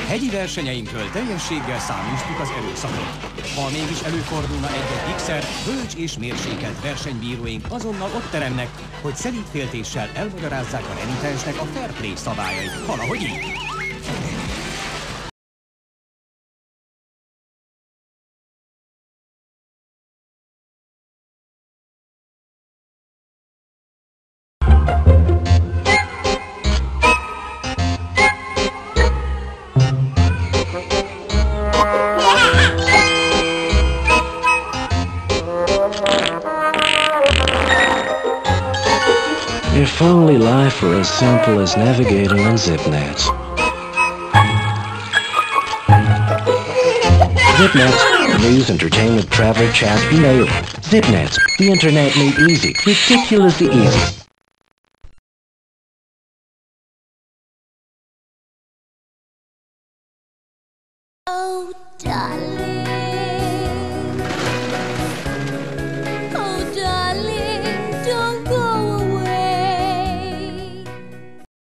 Hegyi versenyeinkről teljességgel száműztük az erőszakot. Ha mégis előfordulna egy-egy gigszer, bölcs és mérsékelt versenybíróink azonnal ott teremnek, hogy szelíd féltéssel elmagyarázzák a renitensnek a fair play szabályait. Valahogy így. If only life were as simple as navigating on ZipNet. ZipNet, news, entertainment, travel, chat, email. ZipNet, the internet made easy, ridiculously easy. Oh, darling.